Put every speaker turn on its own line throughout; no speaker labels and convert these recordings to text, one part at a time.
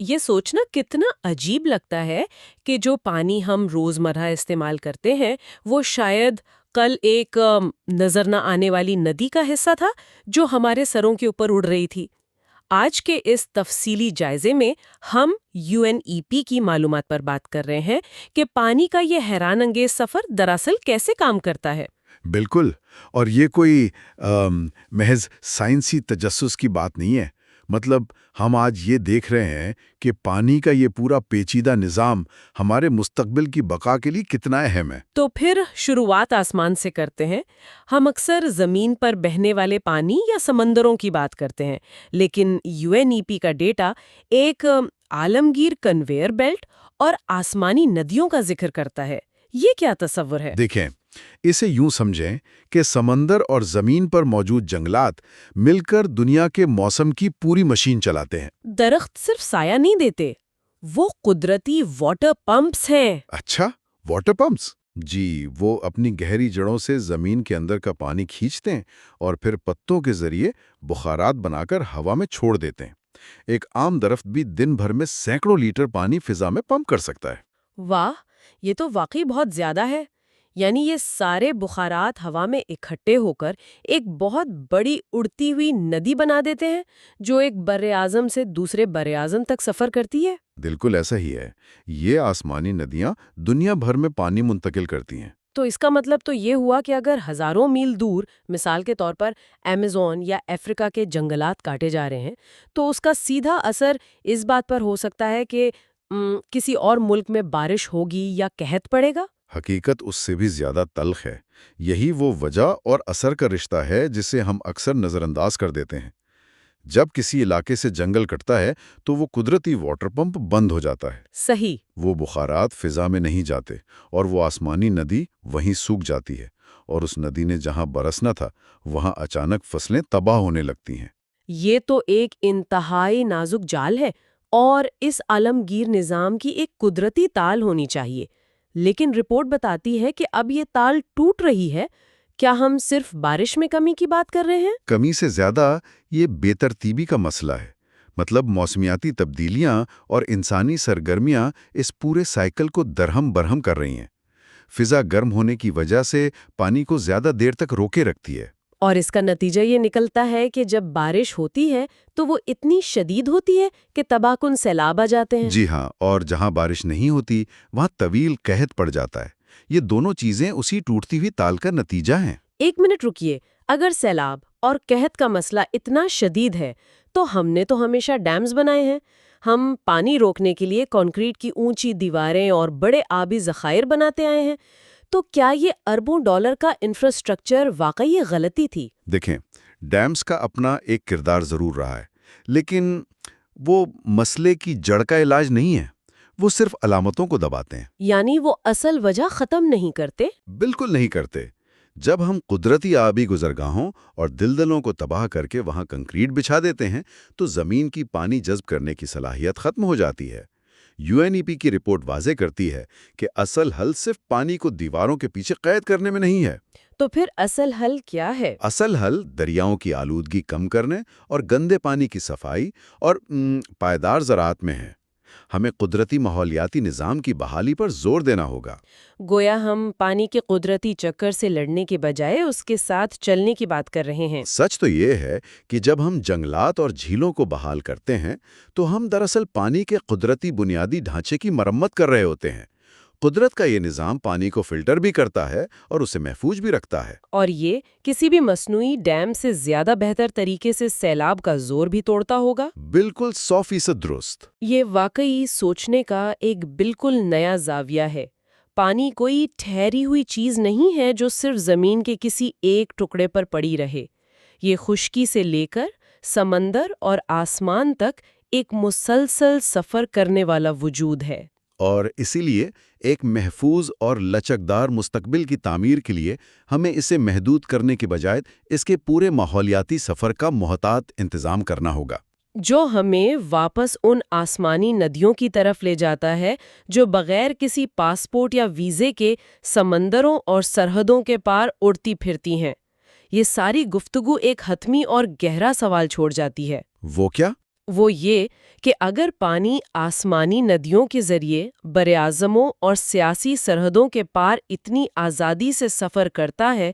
یہ سوچنا کتنا عجیب لگتا ہے کہ جو پانی ہم روزمرہ استعمال کرتے ہیں وہ شاید کل ایک نظر نہ آنے والی ندی کا حصہ تھا جو ہمارے سروں کے اوپر اڑ رہی تھی۔ آج کے اس تفصیلی جائزے میں ہم یو این ای پی کی معلومات پر بات کر رہے ہیں کہ پانی کا یہ حیران انگیز سفر دراصل کیسے کام کرتا ہے۔
بالکل، اور یہ کوئی محض سائنسی تجسس کی بات نہیں ہے۔ مطلب ہم آج یہ دیکھ رہے ہیں کہ پانی کا یہ پورا پیچیدہ نظام ہمارے مستقبل کی بقا کے لیے کتنا اہم ہے۔
تو پھر شروعات آسمان سے کرتے ہیں۔ ہم اکثر زمین پر بہنے والے پانی یا سمندروں کی بات کرتے ہیں، لیکن یو این ای پی کا ڈیٹا ایک عالمگیر کنویئر بیلٹ اور آسمانی ندیوں کا ذکر کرتا ہے۔ یہ کیا تصور ہے؟
دیکھیں، اسے یوں سمجھیں کہ سمندر اور زمین پر موجود جنگلات مل کر دنیا کے موسم کی پوری مشین چلاتے ہیں۔
درخت صرف سایہ نہیں دیتے، وہ قدرتی واٹر پمپس ہیں۔
اچھا، واٹر پمپس؟ جی، وہ اپنی گہری جڑوں سے زمین کے اندر کا پانی کھینچتے ہیں اور پھر پتوں کے ذریعے بخارات بنا کر ہوا میں چھوڑ دیتے ہیں۔ ایک عام درخت بھی دن بھر میں سینکڑوں لیٹر پانی فضا میں پمپ کر سکتا ہے۔
واہ، یہ تو واقعی بہت زیادہ ہے۔ یعنی یہ سارے بخارات ہوا میں اکٹھے ہو کر ایک بہت بڑی اڑتی ہوئی ندی بنا دیتے ہیں جو ایک براعظم سے دوسرے براعظم تک سفر کرتی ہے۔
بالکل ایسا ہی ہے۔ یہ آسمانی ندیاں دنیا بھر میں پانی منتقل کرتی ہیں۔
تو اس کا مطلب تو یہ ہوا کہ اگر ہزاروں میل دور، مثال کے طور پر ایمیزون یا افریقہ کے جنگلات کاٹے جا رہے ہیں، تو اس کا سیدھا اثر اس بات پر ہو سکتا ہے کہ کسی اور ملک میں بارش ہوگی یا قحط پڑے گا۔
حقیقت اس سے بھی زیادہ تلخ ہے۔ یہی وہ وجہ اور اثر کا رشتہ ہے جسے ہم اکثر نظر انداز کر دیتے ہیں۔ جب کسی علاقے سے جنگل کٹتا ہے تو وہ قدرتی واٹر پمپ بند ہو جاتا ہے۔
صحیح۔
وہ بخارات فضا میں نہیں جاتے اور وہ آسمانی ندی وہیں سوکھ جاتی ہے، اور اس ندی نے جہاں برسنا تھا وہاں اچانک فصلیں تباہ ہونے لگتی ہیں۔
یہ تو ایک انتہائی نازک جال ہے اور اس عالمگیر نظام کی ایک قدرتی تال ہونی چاہیے، لیکن رپورٹ بتاتی ہے کہ اب یہ تال ٹوٹ رہی ہے۔ کیا ہم صرف بارش میں کمی کی بات کر رہے ہیں؟
کمی سے زیادہ یہ بے ترتیبی کا مسئلہ ہے۔ مطلب موسمیاتی تبدیلیاں اور انسانی سرگرمیاں اس پورے سائیکل کو درہم برہم کر رہی ہیں۔ فضا گرم ہونے کی وجہ سے پانی کو زیادہ دیر تک روکے رکھتی ہے،
اور اس کا نتیجہ یہ نکلتا ہے کہ جب بارش ہوتی ہے تو وہ اتنی شدید ہوتی ہے کہ تباہ کن سیلاب آ جاتے ہیں۔
جی ہاں، اور جہاں بارش نہیں ہوتی وہاں طویل قحط پڑ جاتا ہے۔ یہ دونوں چیزیں اسی ٹوٹتی ہوئی تال کا نتیجہ ہیں۔
ایک منٹ رکیے، اگر سیلاب اور قحط کا مسئلہ اتنا شدید ہے تو ہم نے تو ہمیشہ ڈیمز بنائے ہیں۔ ہم پانی روکنے کے لیے کنکریٹ کی اونچی دیواریں اور بڑے آبی ذخائر بناتے آئے ہیں۔ تو کیا یہ اربوں ڈالر کا انفراسٹرکچر واقعی غلطی تھی؟
دیکھیں، ڈیمز کا اپنا ایک کردار ضرور رہا ہے، لیکن وہ مسئلے کی جڑ کا علاج نہیں ہے۔ وہ صرف علامتوں کو دباتے ہیں۔
یعنی وہ اصل وجہ ختم نہیں کرتے؟
بالکل نہیں کرتے۔ جب ہم قدرتی آبی گزرگاہوں اور دلدلوں کو تباہ کر کے وہاں کنکریٹ بچھا دیتے ہیں تو زمین کی پانی جذب کرنے کی صلاحیت ختم ہو جاتی ہے۔ یو این ای پی کی رپورٹ واضح کرتی ہے کہ اصل حل صرف پانی کو دیواروں کے پیچھے قید کرنے میں نہیں ہے۔
تو پھر اصل حل کیا ہے؟
اصل حل دریاؤں کی آلودگی کم کرنے اور گندے پانی کی صفائی اور پائیدار زراعت میں ہے۔ ہمیں قدرتی ماحولیاتی نظام کی بحالی پر زور دینا ہوگا۔
گویا ہم پانی کے قدرتی چکر سے لڑنے کے بجائے اس کے ساتھ چلنے کی بات کر رہے ہیں۔
سچ تو یہ ہے کہ جب ہم جنگلات اور جھیلوں کو بحال کرتے ہیں تو ہم دراصل پانی کے قدرتی بنیادی ڈھانچے کی مرمت کر رہے ہوتے ہیں۔ قدرت کا یہ نظام پانی کو فلٹر بھی کرتا ہے اور اسے محفوظ بھی رکھتا ہے۔
اور یہ کسی بھی مصنوعی ڈیم سے زیادہ بہتر طریقے سے سیلاب کا زور بھی توڑتا ہوگا؟
بالکل 100% درست۔
یہ واقعی سوچنے کا ایک بالکل نیا زاویہ ہے۔ پانی کوئی ٹھہری ہوئی چیز نہیں ہے جو صرف زمین کے کسی ایک ٹکڑے پر پڑی رہے۔ یہ خشکی سے لے کر سمندر اور آسمان تک ایک مسلسل سفر کرنے والا وجود ہے۔
اور اسی لیے ایک محفوظ اور لچکدار مستقبل کی تعمیر کے لیے ہمیں اسے محدود کرنے کے بجائے اس کے پورے ماحولیاتی سفر کا محتاط انتظام کرنا ہوگا،
جو ہمیں واپس ان آسمانی ندیوں کی طرف لے جاتا ہے جو بغیر کسی پاسپورٹ یا ویزے کے سمندروں اور سرحدوں کے پار اڑتی پھرتی ہیں۔ یہ ساری گفتگو ایک حتمی اور گہرا سوال چھوڑ جاتی ہے۔
وہ کیا؟
وہ یہ کہ اگر پانی آسمانی ندیوں کے ذریعے براعظموں اور سیاسی سرحدوں کے پار اتنی آزادی سے سفر کرتا ہے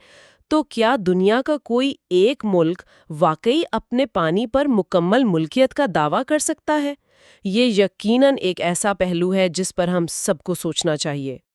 تو کیا دنیا کا کوئی ایک ملک واقعی اپنے پانی پر مکمل ملکیت کا دعویٰ کر سکتا ہے؟ یہ یقیناً ایک ایسا پہلو ہے جس پر ہم سب کو سوچنا چاہیے۔